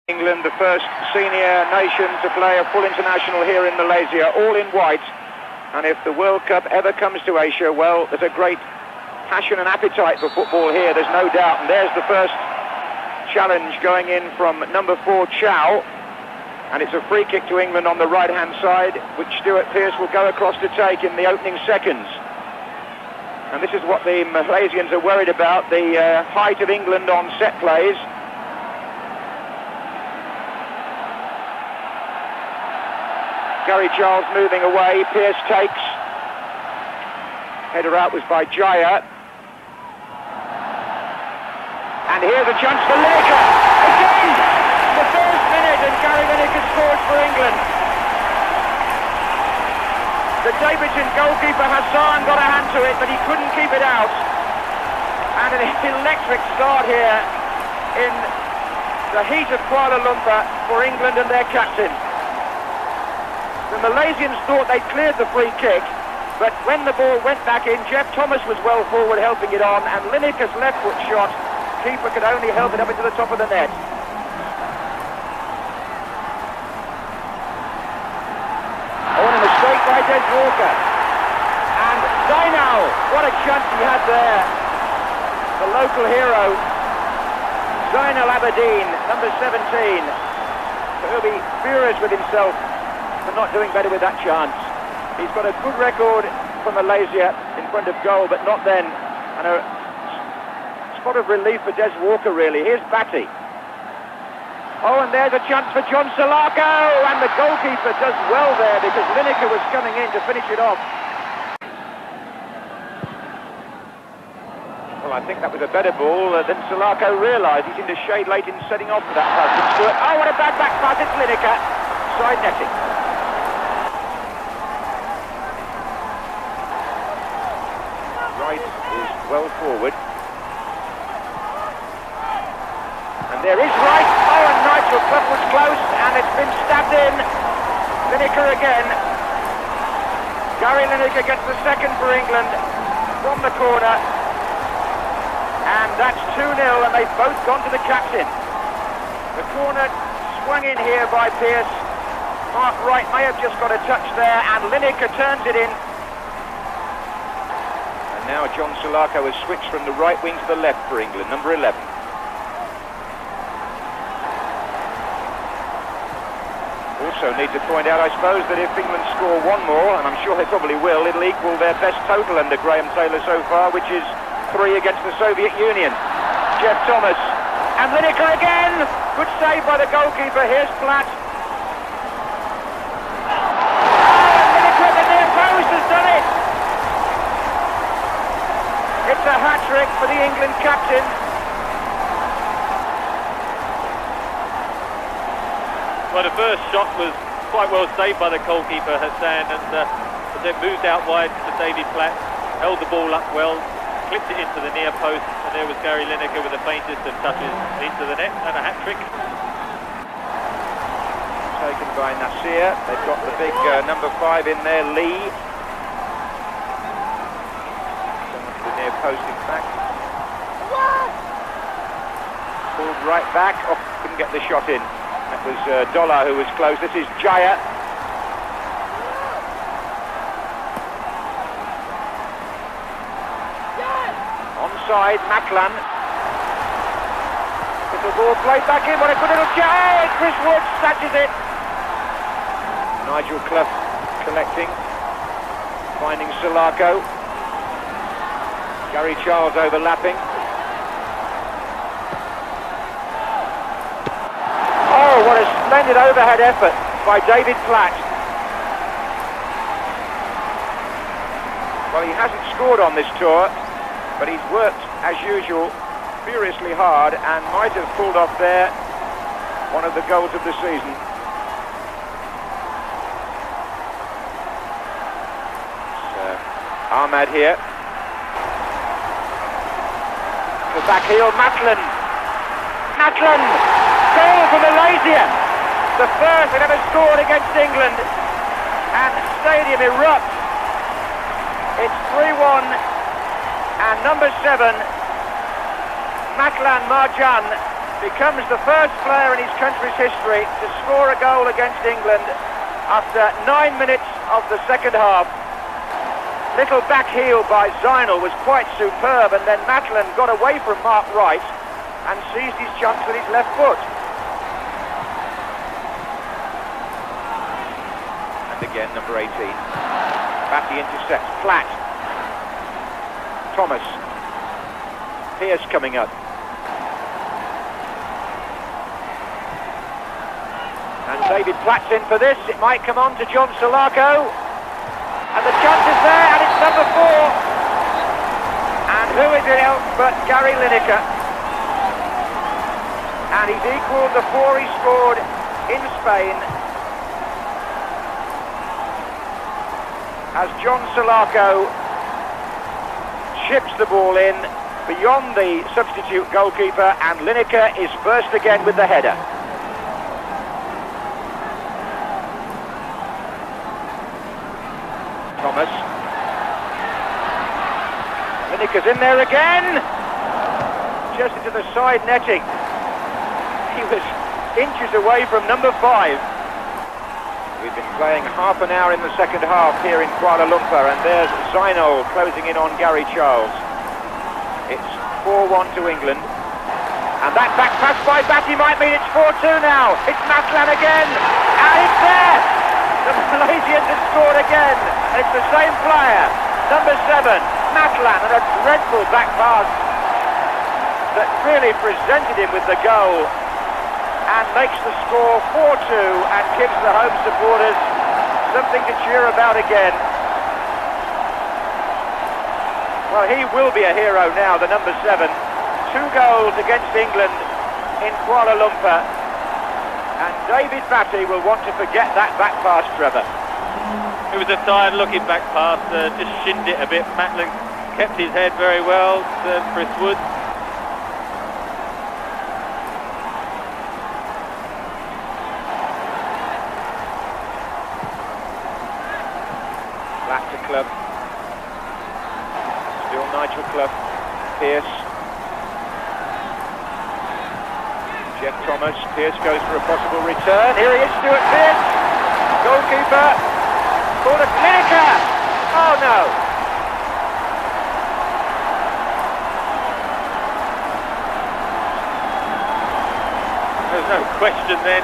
England, the first senior nation to play a full international here in Malaysia, all in white. And if the World Cup ever comes to Asia, well, there's a great passion and appetite for football here, there's no doubt. And there's the first challenge going in from number 4, Chow. And it's a free kick to England on the right-hand side, which Stuart Pearce will go across to take in the opening seconds. And this is what the Malaysians are worried about, the height of England on set plays. Gary Charles moving away, Pearce takes. Header out was by Jaya. And here's a chance for Lineker. Again! The first minute and Gary Lineker scores for England. The Davidson goalkeeper Hassan got a hand to it, but he couldn't keep it out. And an electric start here in the heat of Kuala Lumpur for England and their captain. The Malaysians thought they'd cleared the free kick, but when the ball went back in, Jeff Thomas was well forward helping it on, and Lineker's left foot shot, keeper could only help it up into the top of the net. Oh, and a mistake by Des Walker. And Zainal, what a chance he had there. The local hero, Zainal Aberdeen, number 17. He'll be furious with himself for not doing better with that chance. He's got a good record for Malaysia in front of goal, but not then. And a spot of relief for Des Walker, really. Here's Batty. Oh, and there's a chance for John Salako, and the goalkeeper does well there because Lineker was coming in to finish it off. Well, I think that was a better ball than Salako realised. He seemed to shade late in setting off for that pass. Oh, what a bad back pass, it's Lineker. Side netting. Is well forward. And there is Wright. Oh, and Nigel Clough was close, and it's been stabbed in. Lineker again. Gary Lineker gets the second for England from the corner. And that's 2-0, and they've both gone to the captain. The corner swung in here by Pearce. Mark Wright may have just got a touch there, and Lineker turns it in. Now John Salako has switched from the right wing to the left for England, number 11. Also need to point out, I suppose, that if England score one more, and I'm sure they probably will, it'll equal their best total under Graham Taylor so far, which is 3 against the Soviet Union. Jeff Thomas. And Lineker again! Good save by the goalkeeper. Here's Platt. Lineker at the near post has done it! It's a hat-trick for the England captain. Well, the first shot was quite well saved by the goalkeeper, Hassan, and then moved out wide to David Platt, held the ball up well, clipped it into the near post, and there was Gary Lineker with the faintest of touches into the net, and a hat-trick. Taken by Nasir. They've got the big number 5 in there, Lee. Post, in fact. Pulled right back. Oh, couldn't get the shot in. That was Dollar who was close. This is Jaya. Onside, Maclan. Little ball played back in. What a good little Jaya! Chris Wood snatches it. Nigel Clough collecting. Finding Salako. Gary Charles overlapping. Oh, what a splendid overhead effort by David Platt. Well, he hasn't scored on this tour, but he's worked, as usual, furiously hard and might have pulled off there one of the goals of the season. Ahmad here. The back heel, Maclan. Maclan! Goal for Malaysia! The first they've ever scored against England. And the stadium erupts. It's 3-1. And number 7, Maclan Marjan, becomes the first player in his country's history to score a goal against England after 9 minutes of the second half. Little back heel by Zainal was quite superb, and then Matlin got away from Mark Wright and seized his chance with his left foot. And again, number 18. Batty intercepts. Platt. Thomas. Pearce coming up. And David Platt's in for this. It might come on to John Salako. And the chance is there, and it's number 4. And who is it else but Gary Lineker? And he's equalled the 4 he scored in Spain as John Salako chips the ball in beyond the substitute goalkeeper, and Lineker is first again with the header. Thomas. Lineker's in there again, just into the side netting. He was inches away from number 5. We've been playing half an hour in the second half here in Kuala Lumpur, and there's Zainal closing in on Gary Charles. It's 4-1 to England, and that back pass by Batty might mean it's 4-2 now. It's Matlan again, and it's there. The Malaysians have scored again, and it's the same player, number 7, Matlan, and a dreadful back pass that really presented him with the goal and makes the score 4-2 and gives the home supporters something to cheer about again. Well, he will be a hero now, the number 7. 2 goals against England in Kuala Lumpur, and David Batty will want to forget that back pass, Trevor. It was a tired looking back pass, just shinned it a bit. Matlin kept his head very well, Chris Wood. Back to Clough. Still Nigel Clough. Pearce. Jeff Thomas. Pearce goes for a possible return. Here he is, Stuart Pearce. Goalkeeper. Corner. Lineker. Oh no. There's no question then.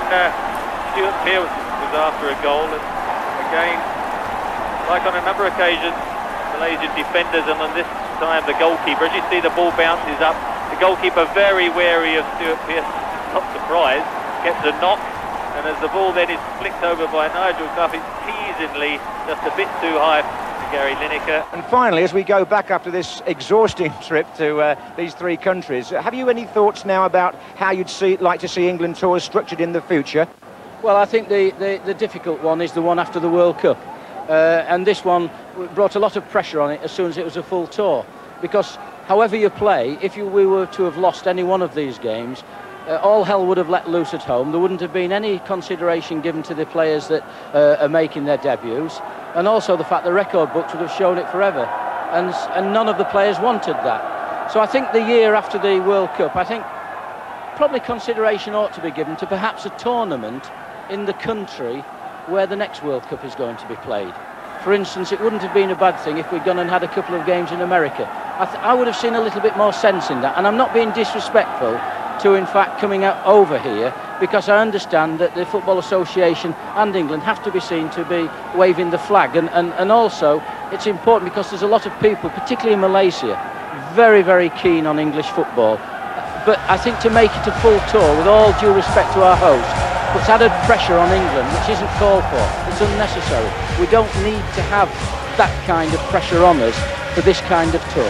Stuart Pearce was after a goal, and again, like on a number of occasions, Malaysian defenders, and on this time the goalkeeper, as you see the ball bounces up, the goalkeeper very wary of Stuart Pearce, not surprised, gets a knock, and as the ball then is flicked over by Nigel Clough, it's teasingly just a bit too high to Gary Lineker. And finally, as we go back after this exhausting trip to these 3 countries, have you any thoughts now about how you'd like to see England tours structured in the future? Well, I think the difficult one is the one after the World Cup. And this one brought a lot of pressure on it as soon as it was a full tour, because however you play, if we were to have lost any one of these games, all hell would have let loose at home. There wouldn't have been any consideration given to the players that are making their debuts, and also the fact the record books would have shown it forever, and none of the players wanted that. So I think the year after the World Cup, I think probably consideration ought to be given to perhaps a tournament in the country where the next World Cup is going to be played. For instance, it wouldn't have been a bad thing if we'd gone and had a couple of games in America. I would have seen a little bit more sense in that, and I'm not being disrespectful to, in fact, coming out over here, because I understand that the Football Association and England have to be seen to be waving the flag, and also it's important because there's a lot of people, particularly in Malaysia, very, very keen on English football. But I think to make it a full tour, with all due respect to our host, puts added pressure on England, which isn't called for. It's unnecessary. We don't need to have that kind of pressure on us for this kind of tour.